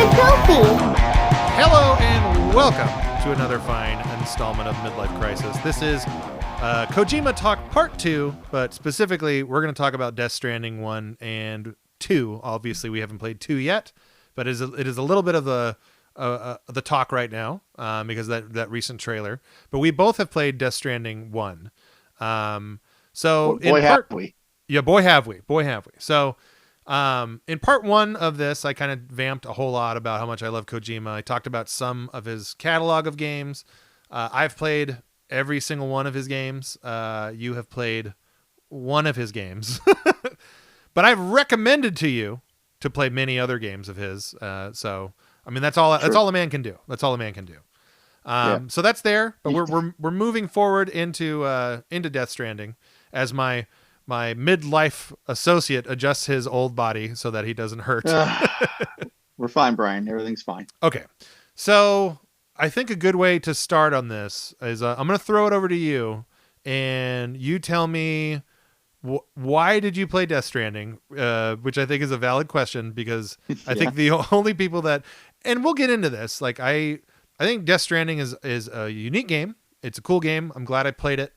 a trophy. Hello and welcome to another fine installment of Midlife Krisis. This is Kojima Talk Part 2, but specifically we're going to talk about Death Stranding 1 and 2. Obviously we haven't played 2 yet, but it is a little bit of the talk right now because that recent trailer. But we both have played Death Stranding 1. So boy, have we. Yeah, boy have we. So in part 1 of this, I kind of vamped a whole lot about how much I love Kojima. I talked about some of his catalog of games. I've played every single one of his games. You have played one of his games, but I've recommended to you to play many other games of his. So, I mean, that's all a man can do. So that's there, but we're moving forward into Death Stranding as my midlife associate adjusts his old body so that he doesn't hurt. We're fine, Brian. Everything's fine. Okay. So I think a good way to start on this is I'm going to throw it over to you and you tell me why did you play Death Stranding? Which I think is a valid question because I think the only people that, and we'll get into this. Like I think Death Stranding is a unique game. It's a cool game. I'm glad I played it.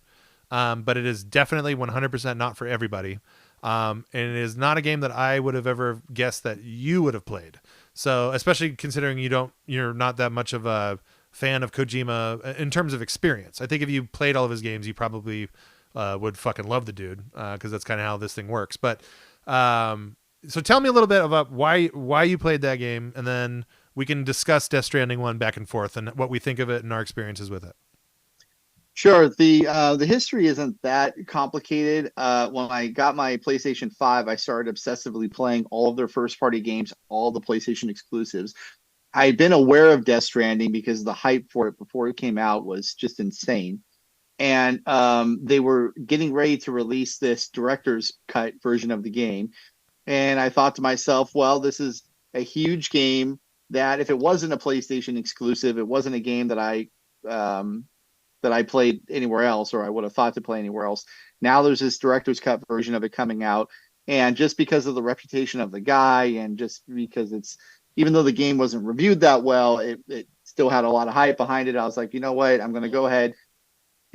But it is definitely 100% not for everybody. And it is not a game that I would have ever guessed that you would have played. So, especially considering you're not that much of a fan of Kojima in terms of experience. I think if you played all of his games, you probably would fucking love the dude, because that's kind of how this thing works. But so tell me a little bit about why you played that game, and then we can discuss Death Stranding 1 back and forth and what we think of it and our experiences with it. Sure. The history isn't that complicated. When I got my PlayStation 5, I started obsessively playing all of their first-party games, all the PlayStation exclusives. I had been aware of Death Stranding because the hype for it before it came out was just insane. And they were getting ready to release this director's cut version of the game. And I thought to myself, well, this is a huge game that if it wasn't a PlayStation exclusive, it wasn't a game that I played anywhere else, or I would have thought to play anywhere else. Now there's this director's cut version of it coming out. And just because of the reputation of the guy, and just because even though the game wasn't reviewed that well, it still had a lot of hype behind it. I was like, you know what? I'm going to go ahead.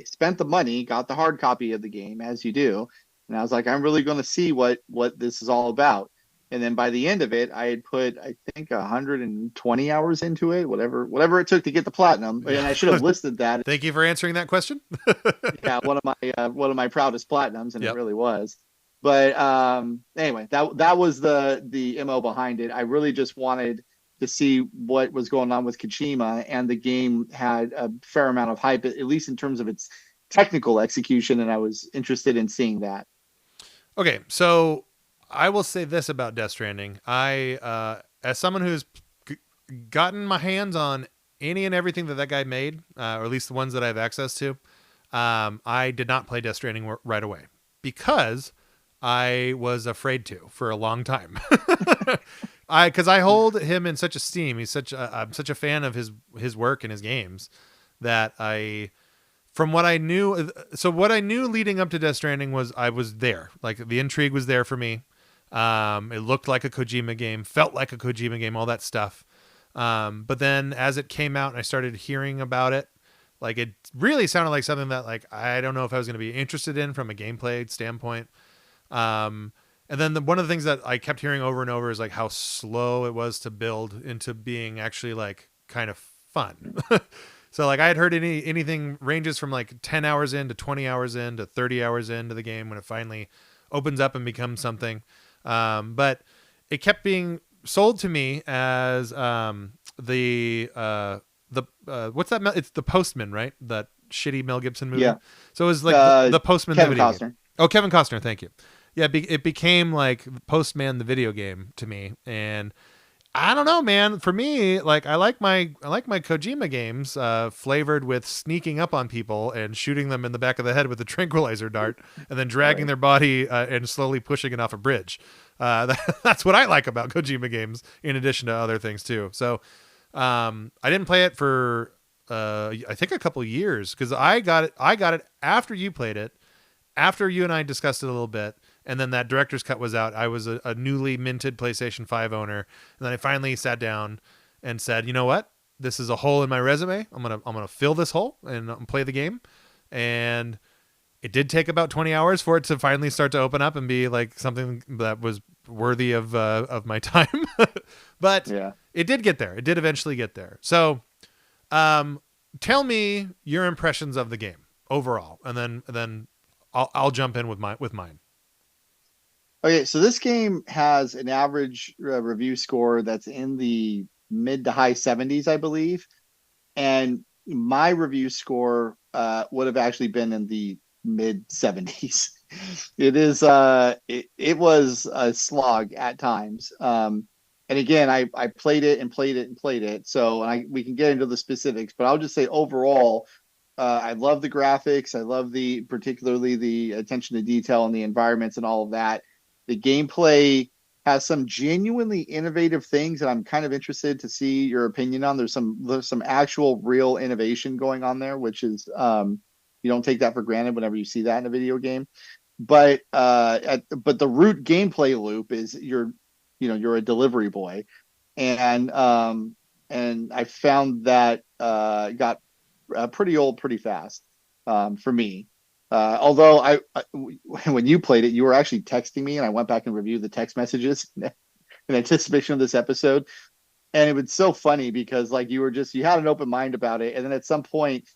I spent the money, got the hard copy of the game, as you do. And I was like, I'm really going to see what this is all about. And then by the end of it, I had put, I think, 120 hours into it, whatever it took to get the platinum. And I should have listed that. Thank you for answering that question. Yeah, one of my proudest platinums, and It really was. But anyway, that was the MO behind it. I really just wanted to see what was going on with Kojima, and the game had a fair amount of hype, at least in terms of its technical execution, and I was interested in seeing that. Okay, so I will say this about Death Stranding. I, as someone who's gotten my hands on any and everything that guy made, or at least the ones that I have access to, I did not play Death Stranding right away because I was afraid to for a long time. Because I hold him in such esteem. I'm such a fan of his work and his games that from what I knew, so what I knew leading up to Death Stranding was I was there. Like the intrigue was there for me. It looked like a Kojima game, felt like a Kojima game, all that stuff. But then as it came out and I started hearing about it, like it really sounded like something that like, I don't know if I was going to be interested in from a gameplay standpoint. And then one of the things that I kept hearing over and over is like how slow it was to build into being actually like kind of fun. So like I had heard anything ranges from like 10 hours in to 20 hours in to 30 hours into the game when it finally opens up and becomes something. But it kept being sold to me as what's that? It's The Postman, right? That shitty Mel Gibson movie. Yeah. So it was like the Postman. Kevin the video Costner. Game. Oh, Kevin Costner. Thank you. Yeah, it became like Postman the video game to me, and I don't know, man. For me, like I like my Kojima games flavored with sneaking up on people and shooting them in the back of the head with a tranquilizer dart, and then dragging their body and slowly pushing it off a bridge. That's what I like about Kojima games, in addition to other things too. So I didn't play it for I think a couple years because I got it after you played it, after you and I discussed it a little bit. And then that director's cut was out. I was a newly minted PlayStation 5 owner. And then I finally sat down and said, you know what, this is a hole in my resume. I'm gonna fill this hole and play the game. And it did take about 20 hours for it to finally start to open up and be like something that was worthy of my time. But Yeah. it did get there. It did eventually get there. So, tell me your impressions of the game overall, and then I'll jump in with mine. Okay, so this game has an average review score that's in the mid to high 70s, I believe. And my review score would have actually been in the mid 70s. It was a slog at times. And again, I played it and played it and played it. So we can get into the specifics, but I'll just say overall, I love the graphics. I love particularly the attention to detail and the environments and all of that. The gameplay has some genuinely innovative things, and I'm kind of interested to see your opinion on. There's some actual real innovation going on there, which is you don't take that for granted whenever you see that in a video game. But but the root gameplay loop is you're a delivery boy, and I found that got pretty old pretty fast for me. Although when you played it, you were actually texting me, and I went back and reviewed the text messages in anticipation of this episode. And it was so funny because like you had an open mind about it, and then at some point,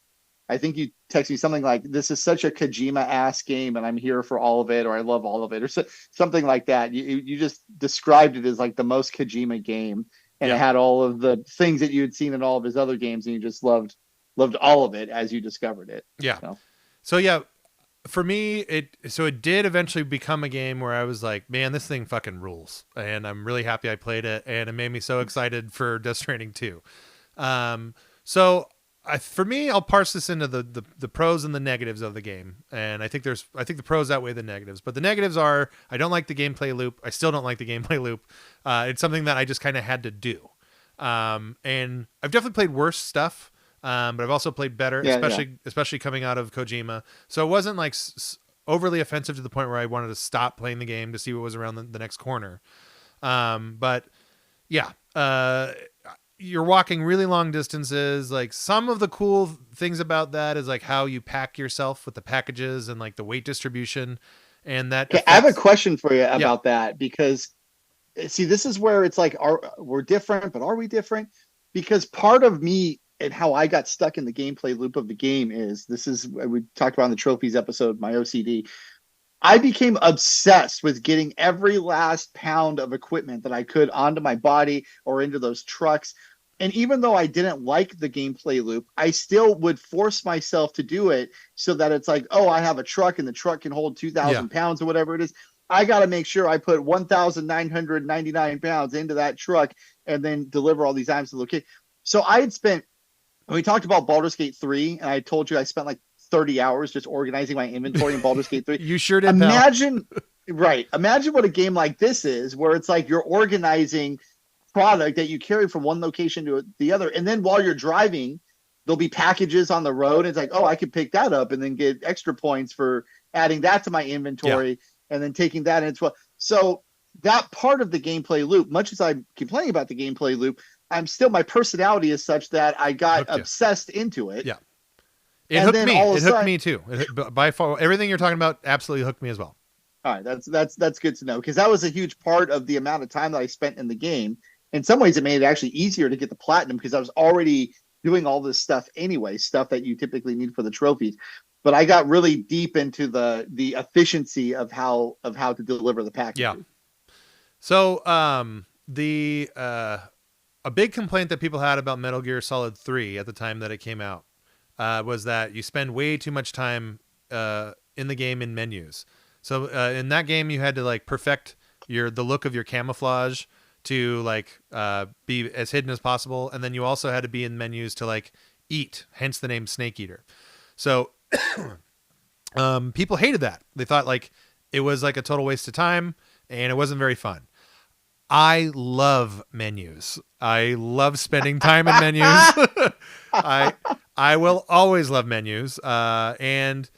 I think you texted me something like, "This is such a Kojima ass game, and I'm here for all of it," or "I love all of it," or something like that. You just described it as like the most Kojima game, and it had all of the things that you had seen in all of his other games, and you just loved all of it as you discovered it. Yeah. So yeah, for me, it did eventually become a game where I was like, man, this thing fucking rules. And I'm really happy I played it. And it made me so excited for Death Stranding 2. So for me, I'll parse this into the pros and the negatives of the game. And I think the pros outweigh the negatives, but the negatives are, I don't like the gameplay loop. I still don't like the gameplay loop. It's something that I just kind of had to do. And I've definitely played worse stuff. But I've also played better, especially coming out of Kojima. So it wasn't like overly offensive to the point where I wanted to stop playing the game to see what was around the next corner. But yeah, you're walking really long distances. Like some of the cool things about that is like how you pack yourself with the packages and like the weight distribution. And that I have a question for you about that, because see, this is where it's like, we're different, but are we different? Because part of me and how I got stuck in the gameplay loop of the game we talked about in the trophies episode, my OCD. I became obsessed with getting every last pound of equipment that I could onto my body or into those trucks. And even though I didn't like the gameplay loop, I still would force myself to do it so that it's like, oh, I have a truck and the truck can hold 2,000 pounds or whatever it is. I got to make sure I put 1,999 pounds into that truck and then deliver all these items to the location. So I had spent, when we talked about Baldur's Gate 3, and I told you I spent like 30 hours just organizing my inventory in Baldur's Gate 3. You sure did. Imagine what a game like this is, where it's like you're organizing product that you carry from one location to the other. And then while you're driving, there'll be packages on the road. And it's like, oh, I could pick that up and then get extra points for adding that to my inventory and then taking that in as well. So that part of the gameplay loop, much as I'm complaining about the gameplay loop, my personality is such that I got obsessed into it. Yeah. It hooked me. It hooked me too. By far, everything you're talking about absolutely hooked me as well. All right. That's good to know, because that was a huge part of the amount of time that I spent in the game. In some ways, it made it actually easier to get the platinum because I was already doing all this stuff anyway, stuff that you typically need for the trophies. But I got really deep into the efficiency of how to deliver the package. Yeah. So a big complaint that people had about Metal Gear Solid 3 at the time that it came out was that you spend way too much time in the game in menus. So in that game, you had to like perfect the look of your camouflage to like be as hidden as possible, and then you also had to be in menus to like eat, hence the name Snake Eater. So people hated that. They thought like it was like a total waste of time, and it wasn't very fun. I love menus. I love spending time in menus. I will always love menus. And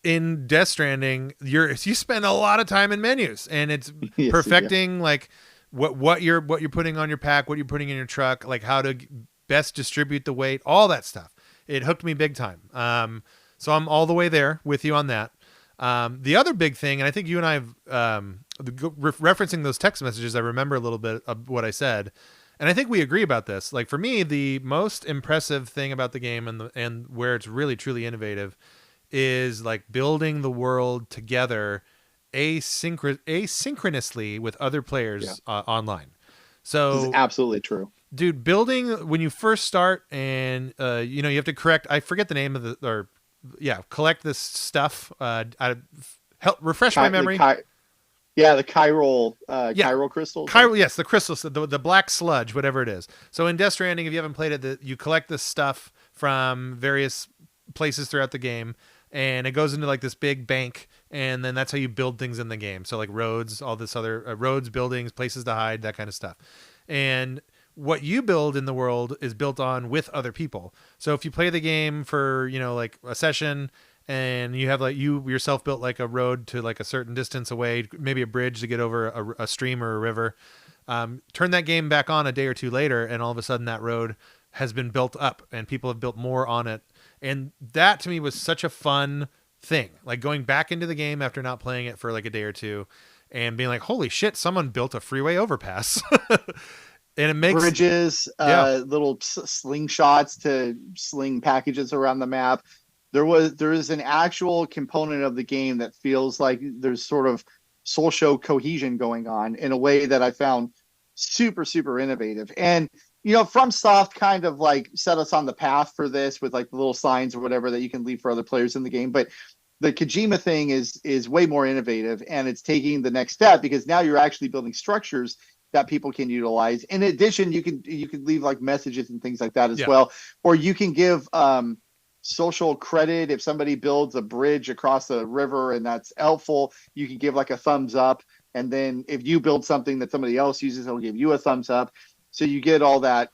in Death Stranding, you spend a lot of time in menus, and it's perfecting like what you're putting on your pack, what you're putting in your truck, like how to best distribute the weight, all that stuff. It hooked me big time. So I'm all the way there with you on that. The other big thing, and I think you and I have referencing those text messages, I remember a little bit of what I said, and I think we agree about this. Like for me, the most impressive thing about the game and where it's really truly innovative is like building the world together asynchronously with other Yeah, players online. this is So, absolutely true. dude, building when you first start, and you have to correct. I forget the name of the or yeah, collect this stuff. Help refresh my The memory. yeah, the chiral Yeah, chiral crystals, right? Chiral, yes, the crystals, the black sludge, whatever it is. So in Death Stranding, if you haven't played it, you collect this stuff from various places throughout the game, and it goes into like this big bank, and then that's how you build things in the game. So like roads, all this other roads, buildings, places to hide, that kind of stuff. And what you build in the world is built on with other people. So if you play the game for like a session, and you have like you yourself built like a road to like a certain distance away, maybe a bridge to get over a stream or a river. Turn that game back on a day or two later, and all of a sudden that road has been built up, and people have built more on it. And that to me was such a fun thing, like going back into the game after not playing it for like a day or two, and being like, "Holy shit! Someone built a freeway overpass." And it makes Bridges, yeah, little slingshots to sling packages around the map. There is an actual component of the game that feels like there's sort of social cohesion going on in a way that I found super innovative. And FromSoft kind of like set us on the path for this with like the little signs or whatever that you can leave for other players in the game. But the Kojima thing is way more innovative, and it's taking the next step because now you're actually building structures that people can utilize. In addition, you can leave like messages and things like that as yeah, well, or you can give social credit if somebody builds a bridge across a river and that's helpful. You can give like a thumbs up, and then if you build something that somebody else uses, it'll give you a thumbs up. So you get all that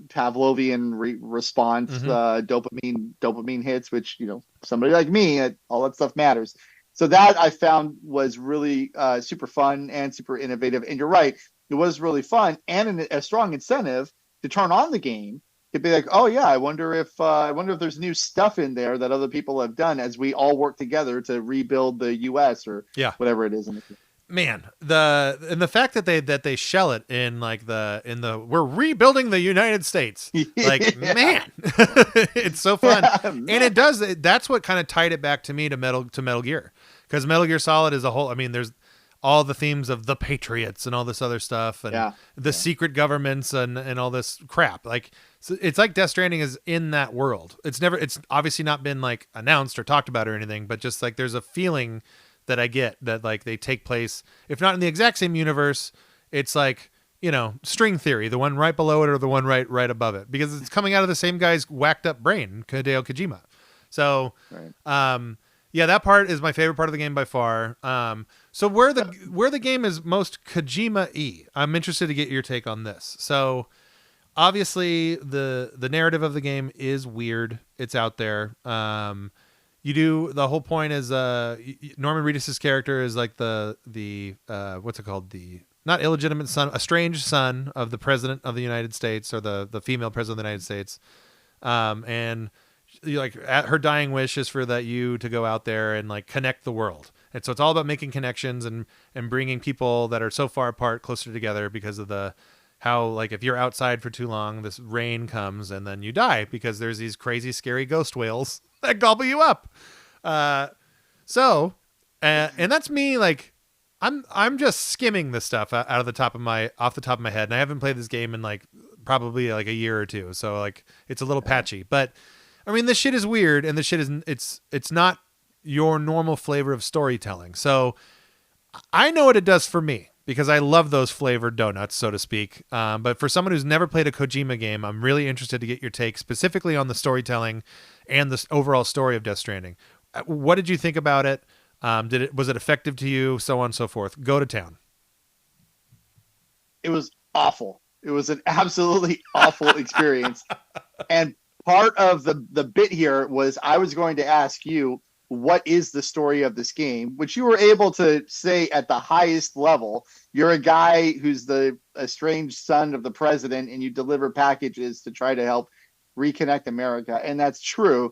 Pavlovian response, mm-hmm. dopamine hits, which somebody like me, all that stuff matters. So that I found was really super fun and super innovative. And you're right, it was really fun and a strong incentive to turn on the game to be like, oh yeah, I wonder if there's new stuff in there that other people have done as we all work together to rebuild the U.S. or Yeah. whatever it is in the Man, the fact that they shell it in like the we're rebuilding the United States, like yeah, man, it's so fun. yeah, And man. it does, that's what kind of tied it back to me to Metal Gear, because Metal Gear Solid is a whole, I mean, there's all the themes of the Patriots and all this other stuff, and Yeah, the yeah. secret governments and all this crap. Like, so it's like Death Stranding is in that world. It's obviously not been like announced or talked about or anything, but just like there's a feeling that I get that like they take place, if not in the exact same universe, it's like, string theory, the one right below it or the one right above it, because it's coming out of the same guy's whacked up brain, Hideo Kojima. So, Right. yeah, that part is my favorite part of the game by far. So where the game is most Kojima-y, I'm interested to get your take on this. So obviously the narrative of the game is weird. It's out there. The whole point is Norman Reedus's character is like the what's it called, the not illegitimate son, a strange son of the president of the United States, or the female president of the United States. And like at her dying wish is for that you to go out there and like connect the world. And so it's all about making connections and bringing people that are so far apart closer together, because of the how, like, if you're outside for too long, this rain comes and then you die because there's these crazy scary ghost whales that gobble you up. Uh, so and that's me, like I'm just skimming this stuff out of the top of my off the top of my head, and I haven't played this game in like probably like a year or two, so like it's a little Yeah. patchy. But I mean, this shit is weird, and this shit is it's not your normal flavor of storytelling. So I know what it does for me, because I love those flavored donuts, so to speak. But for someone who's never played a Kojima game, I'm really interested to get your take specifically on the storytelling and the overall story of Death Stranding. What did you think about it? Was it effective to you? So on and so forth. Go to town. It was awful. It was an absolutely awful experience. And part of the bit here was I was going to ask you, what is the story of this game, which you were able to say at the highest level. You're a guy who's the estranged son of the president, and you deliver packages to try to help reconnect America. And that's true.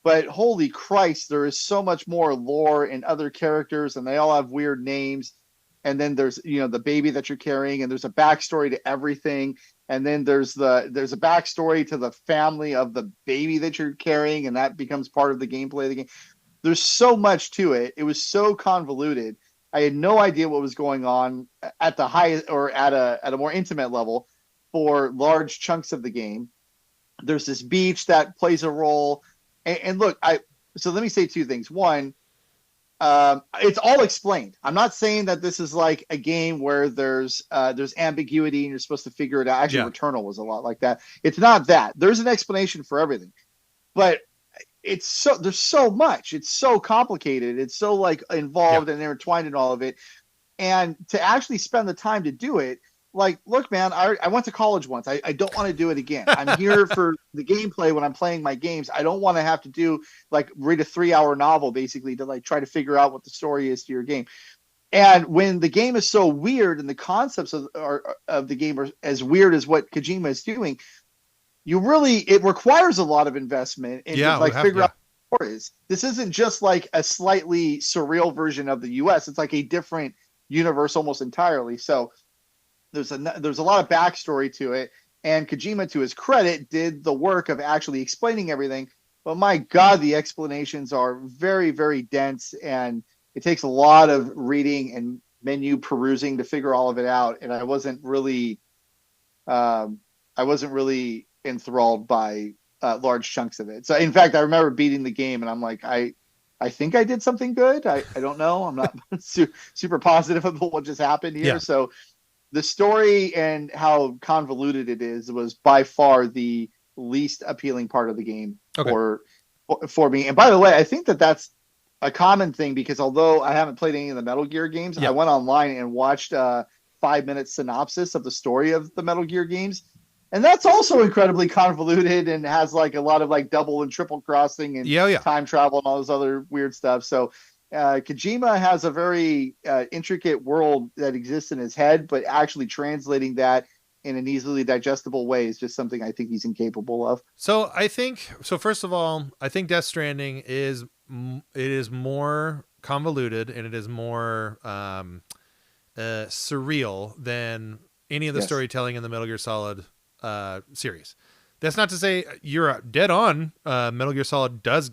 But holy Christ, there is so much more lore and other characters, and they all have weird names. And then there's, the baby that you're carrying, and there's a backstory to everything. And then there's a backstory to the family of the baby that you're carrying, and that becomes part of the gameplay of the game. There's so much to it. It was so convoluted. I had no idea what was going on at the highest or at a more intimate level for large chunks of the game. There's this beach that plays a role. And look, so let me say two things. One, it's all explained. I'm not saying that this is like a game where there's ambiguity and you're supposed to figure it out. Actually, Returnal was a lot like that. It's not that. There's an explanation for everything, but there's so much. It's so complicated. It's so like involved and intertwined in all of it. And to actually spend the time to do it, like, look, man, I went to college once. I don't want to do it again. I'm here for the gameplay when I'm playing my games. I don't want to have to read a 3-hour novel basically to like try to figure out what the story is to your game. And when the game is so weird and the concepts of the game are as weird as what Kojima is doing, it requires a lot of investment in figure out what the story is. This isn't just like a slightly surreal version of the US. It's like a different universe almost entirely. So there's a lot of backstory to it, and Kojima, to his credit, did the work of actually explaining everything. But my God, the explanations are very, very dense, and it takes a lot of reading and menu perusing to figure all of it out. And I wasn't really enthralled by large chunks of it. So, in fact, I remember beating the game, and I'm like, I think I did something good. I don't know. I'm not super positive about what just happened here. Yeah. So the story and how convoluted it is was by far the least appealing part of the game for me. And by the way, I think that's a common thing, because although I haven't played any of the Metal Gear games, I went online and watched a 5-minute synopsis of the story of the Metal Gear games. And that's also incredibly convoluted and has like a lot of like double and triple crossing and time travel and all this other weird stuff. So Kojima has a very intricate world that exists in his head, but actually translating that in an easily digestible way is just something I think he's incapable of. So first of all, I think Death Stranding is more convoluted, and it is more surreal than any of the storytelling in the Metal Gear Solid series. That's not to say you're dead on. Metal Gear Solid does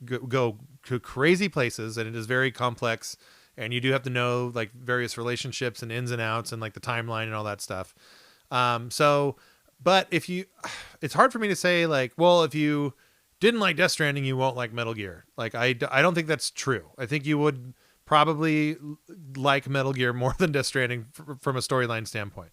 go to crazy places, and it is very complex, and you do have to know like various relationships and ins and outs and like the timeline and all that stuff. But it's hard for me to say like, well, if you didn't like Death Stranding, you won't like Metal Gear. Like, I don't think that's true. I think you would probably like Metal Gear more than Death Stranding from a storyline standpoint.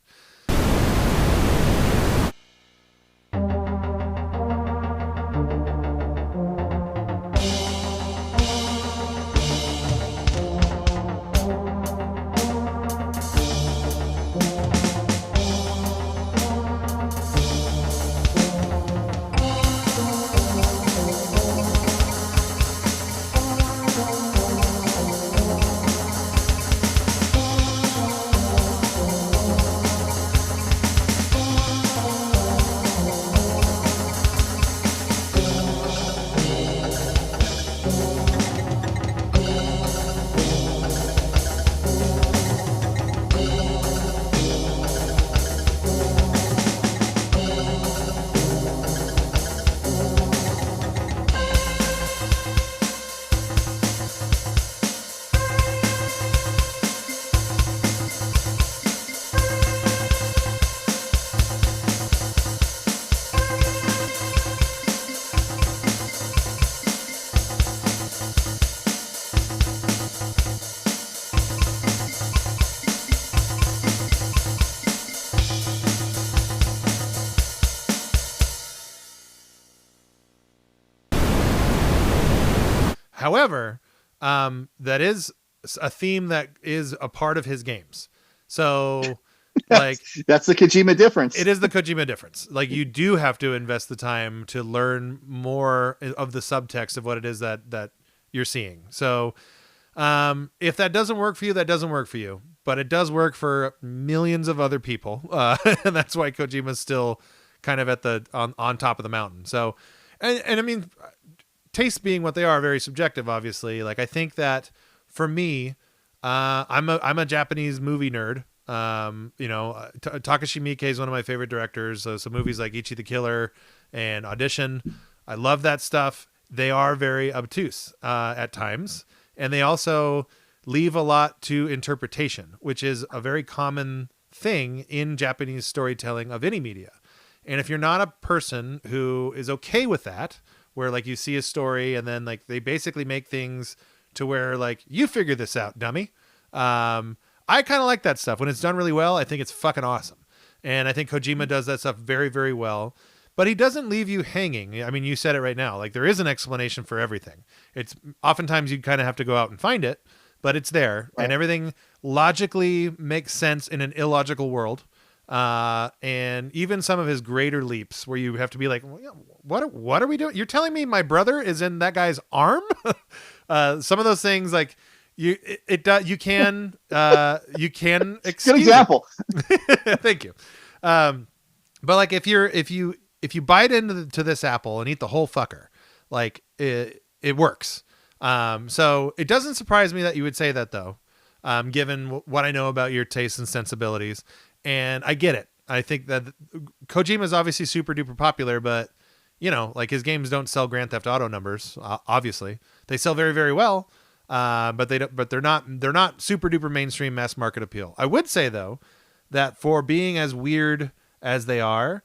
However, that is a theme that is a part of his games. So like that's the Kojima difference. It is the Kojima difference. Like, you do have to invest the time to learn more of the subtext of what it is that you're seeing. So if that doesn't work for you, that doesn't work for you. But it does work for millions of other people, and that's why Kojima's still kind of at the on top of the mountain. So, and I mean, tastes being what they are very subjective, obviously. Like I think that for me, I'm a Japanese movie nerd. Takashi Miike is one of my favorite directors. So movies like Ichi the Killer and Audition, I love that stuff. They are very obtuse at times, and they also leave a lot to interpretation, which is a very common thing in Japanese storytelling of any media. And if you're not a person who is okay with that, where like you see a story and then like they basically make things to where like you figure this out, dummy. I kind of like that stuff when it's done really well. I think it's fucking awesome. And I think Kojima does that stuff very, very well, but he doesn't leave you hanging. I mean, you said it right now, like there is an explanation for everything. It's oftentimes you kind of have to go out and find it, but it's there, right? And everything logically makes sense in an illogical world. And even some of his greater leaps where you have to be like, what are we doing? You're telling me my brother is in that guy's arm? Some of those things like you can excuse good example. Thank you. But like if you bite into this apple and eat the whole fucker, like it works. So it doesn't surprise me that you would say that though, given what I know about your tastes and sensibilities. And I get it. I think that Kojima is obviously super duper popular, but like his games don't sell Grand Theft Auto numbers. Obviously, they sell very, very well, but they're not super duper mainstream mass market appeal. I would say though that for being as weird as they are,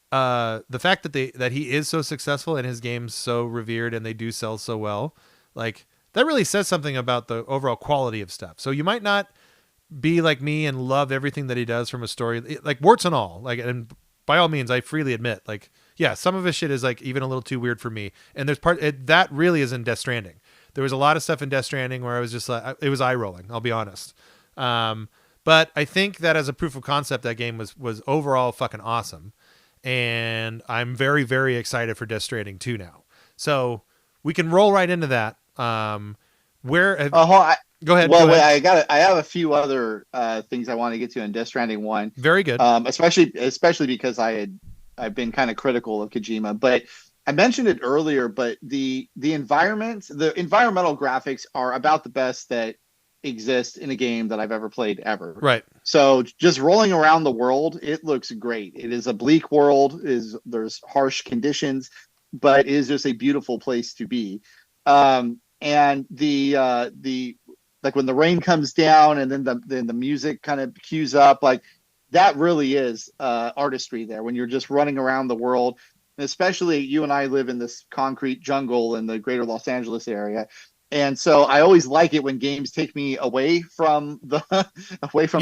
the fact that he is so successful and his games so revered and they do sell so well, like that really says something about the overall quality of stuff. So you might not be like me and love everything that he does from a story, like warts and all, like, and by all means, I freely admit, like, yeah, some of his shit is like even a little too weird for me. And there's that really is in Death Stranding. There was a lot of stuff in Death Stranding where I was just like, it was eye rolling. I'll be honest. But I think that as a proof of concept, that game was overall fucking awesome. And I'm very, very excited for Death Stranding 2 now. So we can roll right into that. Go ahead. Well, go ahead. wait, I have a few other things I want to get to in Death Stranding 1. Very good. Especially because I've been kind of critical of Kojima, but I mentioned it earlier. But the environmental graphics are about the best that exist in a game that I've ever played ever. Right. So just rolling around the world, it looks great. It is a bleak world. There's harsh conditions, but it is just a beautiful place to be. And the like when the rain comes down and then the music kind of cues up, like that really is artistry there when you're just running around the world. And especially you and I live in this concrete jungle in the greater Los Angeles area. And so I always like it when games take me away from the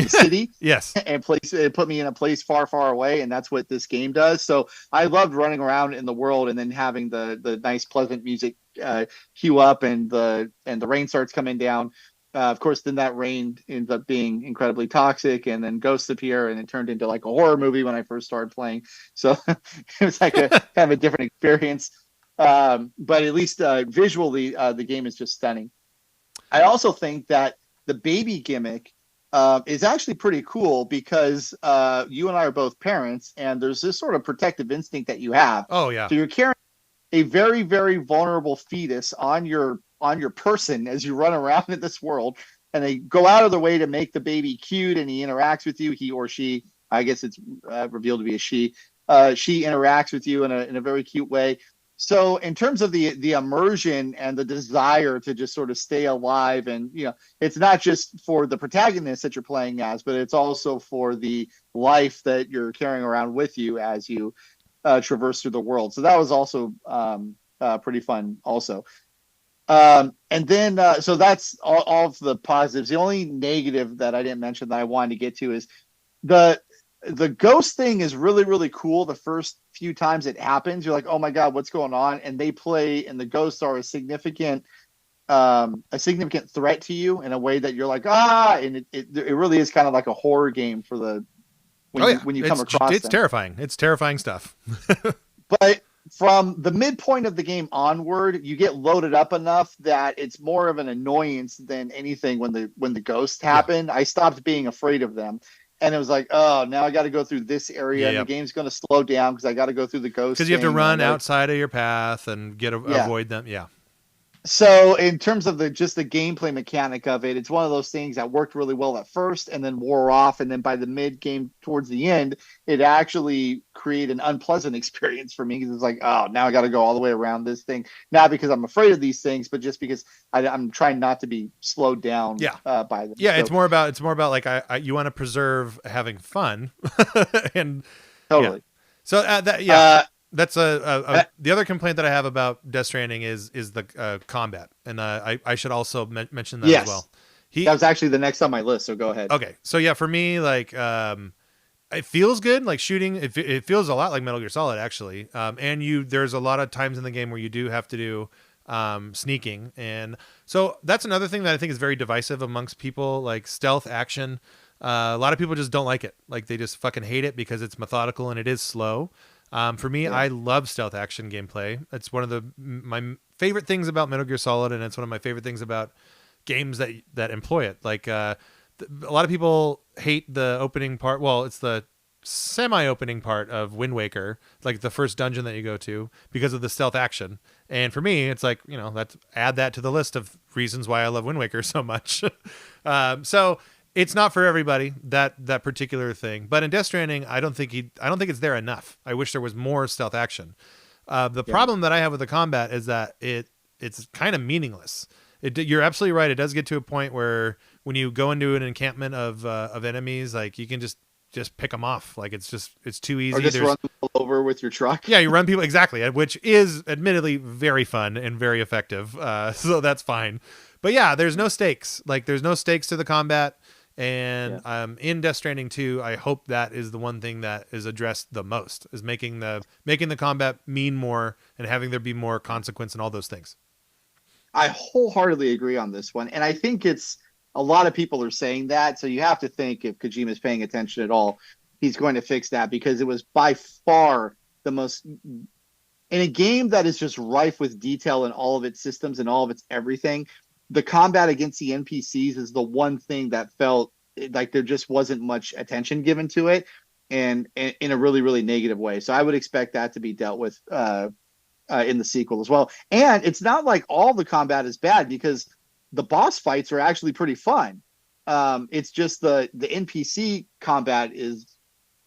city. Yes. And put me in a place far, far away. And that's what this game does. So I loved running around in the world and then having the nice, pleasant music cue up and the rain starts coming down. Of course, then that rain ends up being incredibly toxic, and then ghosts appear, and it turned into like a horror movie when I first started playing. So it was like a kind of a different experience. But at least visually, the game is just stunning. I also think that the baby gimmick is actually pretty cool because you and I are both parents, and there's this sort of protective instinct that you have. Oh yeah. So you're carrying a very, very vulnerable fetus on your person as you run around in this world, and they go out of their way to make the baby cute, and he interacts with you. He or she, I guess it's revealed to be a she. She interacts with you in a very cute way. So in terms of the immersion and the desire to just sort of stay alive, and it's not just for the protagonist that you're playing as, but it's also for the life that you're carrying around with you as you traverse through the world. So that was also pretty fun also. And then so that's all of the positives. The only negative that I didn't mention that I wanted to get to is the ghost thing is really, really cool. The first few times it happens, you're like, oh my God, what's going on? And they play, and the ghosts are a significant threat to you in a way that you're like, and it really is kind of like a horror game when you come across it's them. terrifying. It's terrifying stuff. But from the midpoint of the game onward, you get loaded up enough that it's more of an annoyance than anything when the ghosts Yeah. happen. I stopped being afraid of them. And it was like, oh, now I got to go through this area, and the Yeah. game's going to slow down because I got to go through the ghost Because you have to thing. And I run got to, outside of your path and yeah. avoid them. Yeah. So in terms of the just the gameplay mechanic of it, it's one of those things that worked really well at first and then wore off. And then by the mid game towards the end, it actually created an unpleasant experience for me because it's like, oh, now I got to go all the way around this thing. Not because I'm afraid of these things, but just because I'm trying not to be slowed down Yeah. by them. Yeah. So, It's more about like, you want to preserve having fun and totally. yeah. So yeah. That's the other complaint that I have about Death Stranding is the combat, and I should also mention that as well. That was actually the next on my list, so go ahead. Okay, so yeah, for me, like it feels good, like shooting. It feels a lot like Metal Gear Solid actually, and there's a lot of times in the game where you do have to do sneaking, and so that's another thing that I think is very divisive amongst people, like stealth action. A lot of people just don't like it, like they just fucking hate it because it's methodical and it is slow. For me, I love stealth action gameplay. It's one of my favorite things about Metal Gear Solid, and it's one of my favorite things about games that employ it. Like a lot of people hate the opening part. Well, it's the semi-opening part of Wind Waker, like the first dungeon that you go to, because of the stealth action. And for me, it's like, let's add that to the list of reasons why I love Wind Waker so much. So it's not for everybody, that particular thing. But in Death Stranding, I don't think it's there enough. I wish there was more stealth action. The problem that I have with the combat is that it's kind of meaningless. You're absolutely right. It does get to a point where when you go into an encampment of enemies, like you can just pick them off. Like it's too easy. Or just run people over with your truck. Yeah, you run people exactly, which is admittedly very fun and very effective. So that's fine. But yeah, there's no stakes. Like there's no stakes to the combat. And in Death Stranding 2, I hope that is the one thing that is addressed the most, is making the combat mean more and having there be more consequence and all those things. I wholeheartedly agree on this one. And I think it's a lot of people are saying that. So you have to think if Kojima's paying attention at all, he's going to fix that, because it was by far the most in a game that is just rife with detail in all of its systems and all of its everything. The combat against the NPCs is the one thing that felt like there just wasn't much attention given to it, and in a really, really negative way. So I would expect that to be dealt with in the sequel as well. And it's not like all the combat is bad, because the boss fights are actually pretty fun. It's just the NPC combat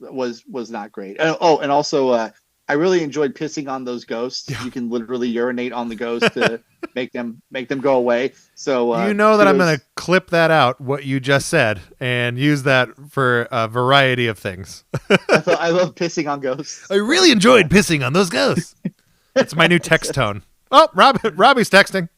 was not great. And also I really enjoyed pissing on those ghosts. Yeah. You can literally urinate on the ghosts to make them go away. So that I'm going to clip that out, what you just said, and use that for a variety of things. I love pissing on ghosts. I really enjoyed pissing on those ghosts. It's my new text tone. Oh, Robbie's texting.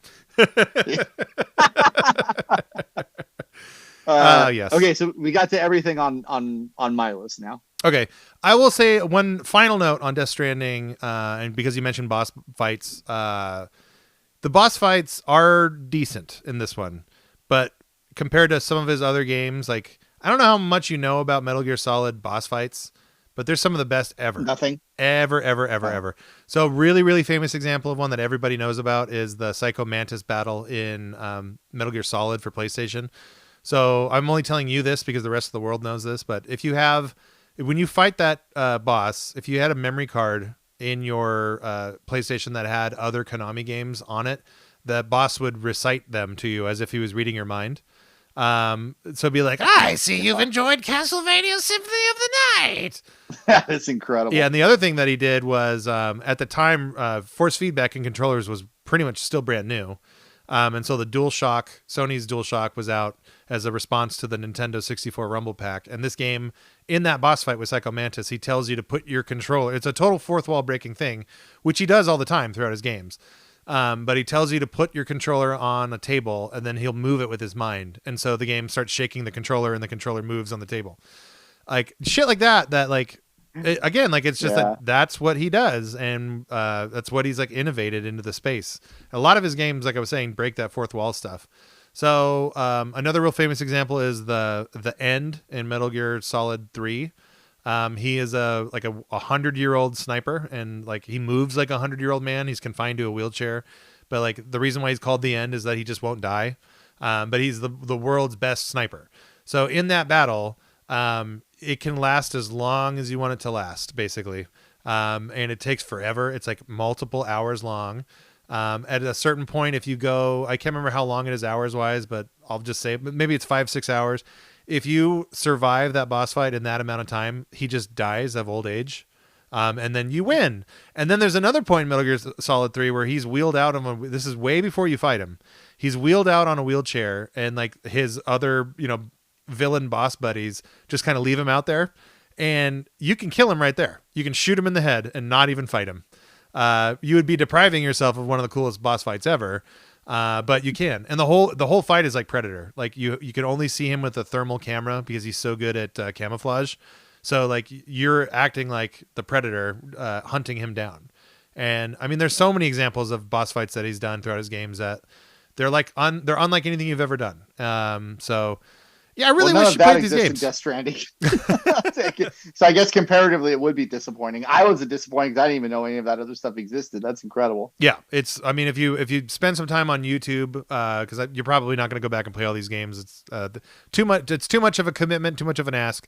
Yes. Okay, so we got to everything on my list now. Okay, I will say one final note on Death Stranding, and because you mentioned boss fights, the boss fights are decent in this one, but compared to some of his other games, like I don't know how much you know about Metal Gear Solid boss fights, but they're some of the best ever. Nothing. Ever. So really, really famous example of one that everybody knows about is the Psycho Mantis battle in Metal Gear Solid for PlayStation. So I'm only telling you this because the rest of the world knows this, but when you fight that boss, if you had a memory card in your PlayStation that had other Konami games on it, the boss would recite them to you as if he was reading your mind. So be like, I see you've enjoyed Castlevania Symphony of the Night. That's incredible. Yeah, and the other thing that he did was at the time, force feedback in controllers was pretty much still brand new. And so the Sony's DualShock was out as a response to the Nintendo 64 Rumble Pack. And this game, in that boss fight with Psycho Mantis, he tells you to put your controller. It's a total fourth wall breaking thing, which he does all the time throughout his games. But he tells you to put your controller on a table, and then he'll move it with his mind. And so the game starts shaking the controller, and the controller moves on the table. Like shit like that like, again, like it's just that's what he does, and that's what he's like innovated into the space. A lot of his games, like I was saying, break that fourth wall stuff. So another real famous example is the end in Metal Gear Solid 3. He is like a 100-year-old sniper, and like he moves like a 100-year-old man. He's confined to a wheelchair, but like the reason why he's called the End is that he just won't die. But he's the world's best sniper. So in that battle, it can last as long as you want it to last, basically. And it takes forever. It's like multiple hours long. At a certain point, if you go, I can't remember how long it is hours wise, but I'll just say maybe it's 5-6 hours. If you survive that boss fight in that amount of time, he just dies of old age. And then you win. And then there's another point in Metal Gear Solid 3 where he's wheeled out on this is way before you fight him. He's wheeled out on a wheelchair, and like his other, villain boss buddies just kind of leave him out there, and you can kill him right there. You can shoot him in the head and not even fight him. You would be depriving yourself of one of the coolest boss fights ever. But you can, and the whole fight is like Predator. Like you can only see him with a thermal camera because he's so good at camouflage. So like you're acting like the Predator, hunting him down. And I mean, there's so many examples of boss fights that he's done throughout his games that they're they're unlike anything you've ever done. So yeah, I really wish you played these games. Death Stranding. So I guess comparatively, it would be disappointing. I was disappointed because I didn't even know any of that other stuff existed. That's incredible. Yeah, I mean, if you spend some time on YouTube, because you're probably not going to go back and play all these games. It's too much. It's too much of a commitment, too much of an ask.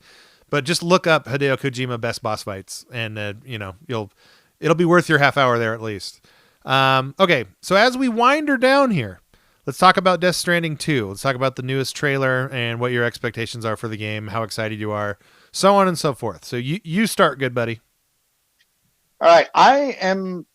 But just look up Hideo Kojima best boss fights, and it'll be worth your half hour there at least. Okay, so as we wind her down here, let's talk about Death Stranding 2. Let's talk about the newest trailer and what your expectations are for the game, how excited you are, so on and so forth. So you start, good buddy. All right, I am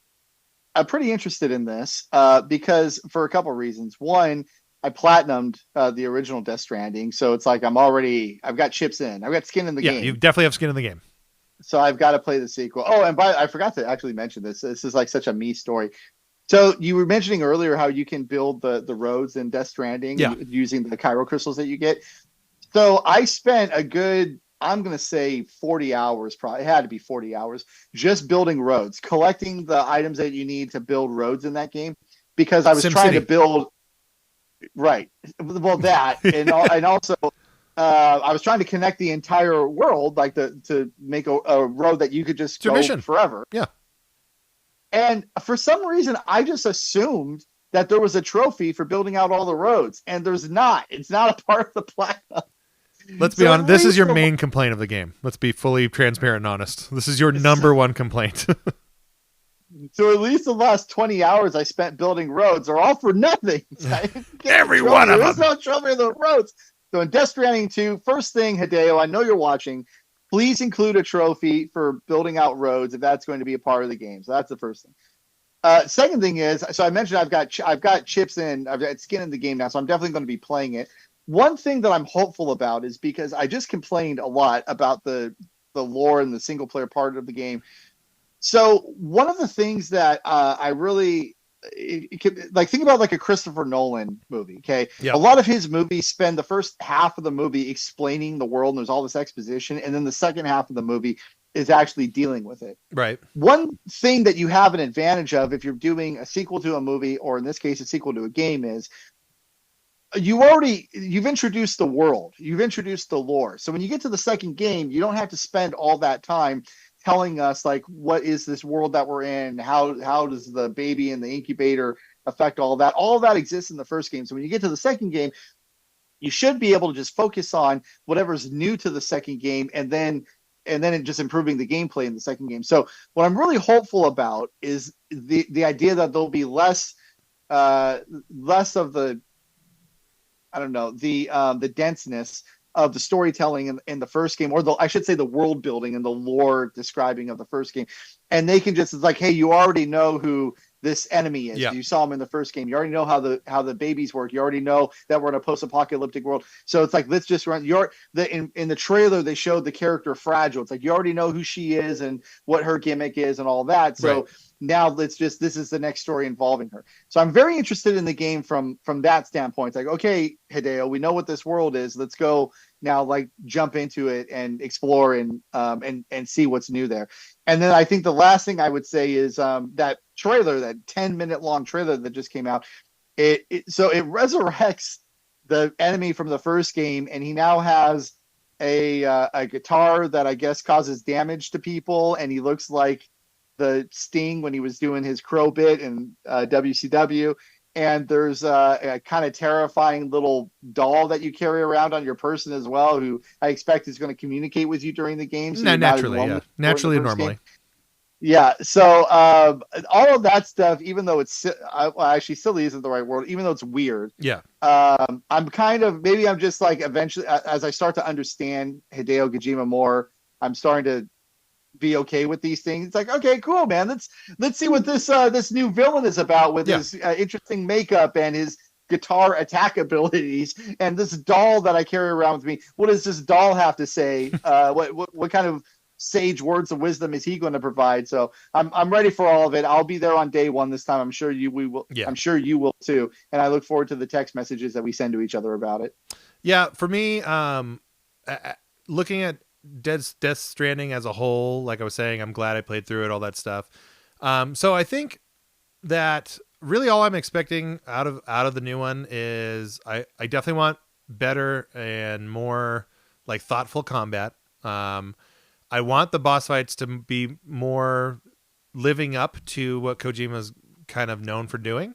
pretty interested in this because for a couple of reasons. One, I platinumed the original Death Stranding, so it's like I've got chips in. I've got skin in the game. Yeah, you definitely have skin in the game. So I've got to play the sequel. Oh, and I forgot to actually mention this. This is like such a me story. So you were mentioning earlier how you can build the roads in Death Stranding using the Cairo crystals that you get. So I spent a good, I'm going to say 40 hours, probably it had to be 40 hours, just building roads, collecting the items that you need to build roads in that game because I was trying to build. Right. Well, that and also I was trying to connect the entire world, like to make a road that you could just go forever. Yeah. And for some reason, I just assumed that there was a trophy for building out all the roads, and there's not. It's not a part of the platinum. Let's be honest. This is your main complaint of the game. Let's be fully transparent and honest. This is your number one complaint. So at least the last 20 hours I spent building roads are all for nothing. Every one of them. There's no trophy of the roads. So in Death Stranding 2, first thing, Hideo, I know you're watching. Please include a trophy for building out roads if that's going to be a part of the game. So that's the first thing. Second thing is, so I mentioned I've got chips in, I've got skin in the game now, so I'm definitely going to be playing it. One thing that I'm hopeful about is because I just complained a lot about the lore and the single player part of the game. So one of the things that I really think about like a Christopher Nolan movie. Okay. Yep. A lot of his movies spend the first half of the movie explaining the world and there's all this exposition. And then the second half of the movie is actually dealing with it. Right. One thing that you have an advantage of if you're doing a sequel to a movie, or in this case, a sequel to a game, is you've introduced the world, you've introduced the lore. So when you get to the second game, you don't have to spend all that time telling us like what is this world that we're in, how does the baby in the incubator affect all that. All that exists in the first game. So when you get to the second game, you should be able to just focus on whatever's new to the second game and then just improving the gameplay in the second game. So what I'm really hopeful about is the idea that there'll be less of the, I don't know, the denseness of the storytelling in the first game, or I should say the world building and the lore describing of the first game. And they can just, it's like, hey, you already know who this enemy is. Yeah. You saw him in the first game. You already know how the babies work. You already know that we're in a post-apocalyptic world. So it's like, let's just run. In the trailer, they showed the character Fragile. It's like, you already know who she is and what her gimmick is and all that. So right. Now this is the next story involving her. So I'm very interested in the game from that standpoint. It's like, okay, Hideo, we know what this world is. Let's go now, like jump into it and explore and see what's new there. And then I think the last thing I would say is that trailer, that 10-minute long trailer that just came out. So it resurrects the enemy from the first game, and he now has a guitar that I guess causes damage to people, and he looks like the Sting when he was doing his crow bit in WCW. And there's a kind of terrifying little doll that you carry around on your person as well, who I expect is going to communicate with you during the game. So No, you're not as naturally, yeah, lonely naturally during and the first game. normally. Yeah, so all of that stuff, even though it's well, actually silly isn't the right word, even though it's weird. Yeah, I'm kind of, maybe I'm just like, eventually as I start to understand Hideo Kojima more, I'm starting to be okay with these things. It's like, okay, cool, man. Let's see what this new villain is about with Yeah. his interesting makeup and his guitar attack abilities, and this doll that I carry around with me. What does this doll have to say? What kind of sage words of wisdom is he going to provide? So I'm ready for all of it. I'll be there on day one this time. I'm sure we will. Yeah. I'm sure you will too. And I look forward to the text messages that we send to each other about it. yeah. For me, looking at Death Stranding as a whole, like I was saying, I'm glad I played through it, all that stuff. So I think that really all I'm expecting out of the new one is I definitely want better and more like thoughtful combat. I want the boss fights to be more living up to what Kojima's kind of known for doing.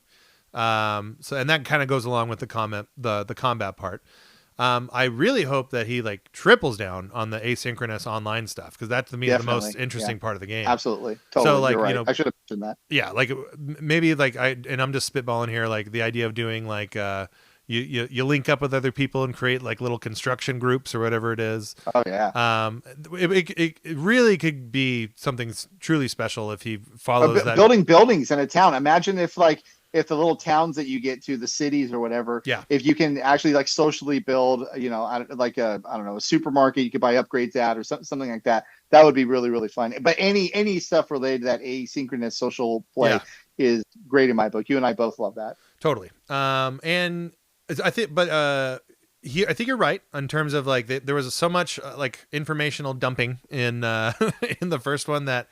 So, and that kind of goes along with the combat part. I really hope that he like triples down on the asynchronous online stuff, because that's to me the most interesting part of the game. Absolutely, totally. So like, you're right. you know, I should have mentioned that. Yeah, like maybe like I'm just spitballing here, like the idea of doing like you link up with other people and create like little construction groups or whatever it is. Oh yeah. It really could be something truly special if he follows that. Building buildings in a town. Imagine if the little towns that you get to, the cities or whatever, Yeah. if you can actually like socially build, like I don't know, a supermarket you could buy upgrades at or something like that. That would be really, really fun. But any stuff related to that asynchronous social play is great in my book. You and I both love that. Totally. And I think, but I think you're right in terms of like there was so much like informational dumping in in the first one, that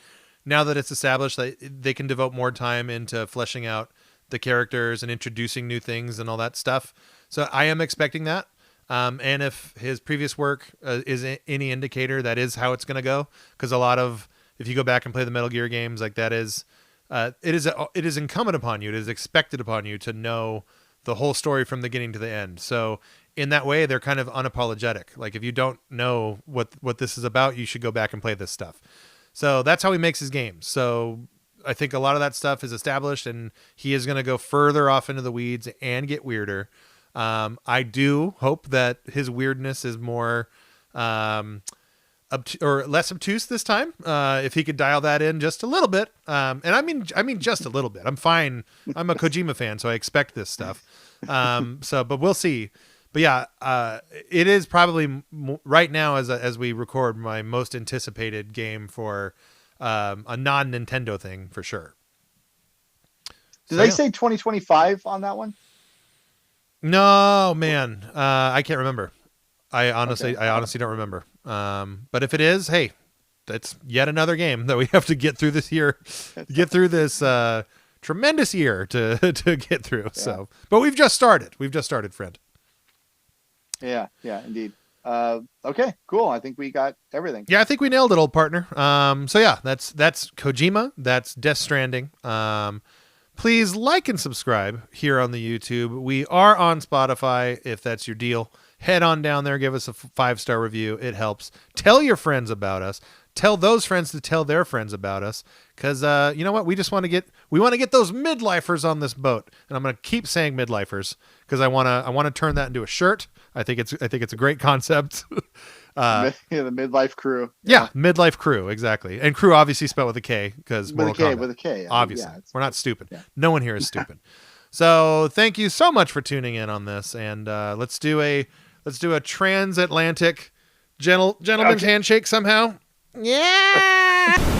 now that it's established that they can devote more time into fleshing out the characters and introducing new things and all that stuff. So I am expecting that. And if his previous work is any indicator, that is how it's going to go. Because if you go back and play the Metal Gear games, like that is, it is incumbent upon you, it is expected upon you to know the whole story from the beginning to the end. So in that way, they're kind of unapologetic. Like if you don't know what this is about, you should go back and play this stuff. So that's how he makes his games. So I think a lot of that stuff is established, and he is going to go further off into the weeds and get weirder. I do hope that his weirdness is more or less obtuse this time. If he could dial that in just a little bit, and I mean just a little bit. I'm fine. I'm a Kojima fan, so I expect this stuff. But we'll see. But yeah, it is probably right now as we record my most anticipated game for a non-Nintendo thing for sure. Did they say 2025 on that one? No, man. I can't remember. I honestly don't remember. But if it is, hey, that's yet another game that we have to get through this year, get through this tremendous year to get through. Yeah. So, but we've just started, friend. Yeah, indeed. Okay, cool. I think we got everything. Yeah, I think we nailed it, old partner. So yeah, that's Kojima. That's Death Stranding. Please like and subscribe here on the YouTube. We are on Spotify if that's your deal. Head on down there, give us a 5-star review. It helps. Tell your friends about us. Tell those friends to tell their friends about us. Because you know what? We just want to get those midlifers on this boat. And I'm going to keep saying midlifers because I want to turn that into a shirt. I think it's a great concept. The midlife crew. Yeah, midlife crew, exactly. And crew obviously spelled with a K because with a K. Obviously, we're not stupid. Yeah. No one here is stupid. So thank you so much for tuning in on this, and let's do a transatlantic gentleman's handshake somehow. Yeah.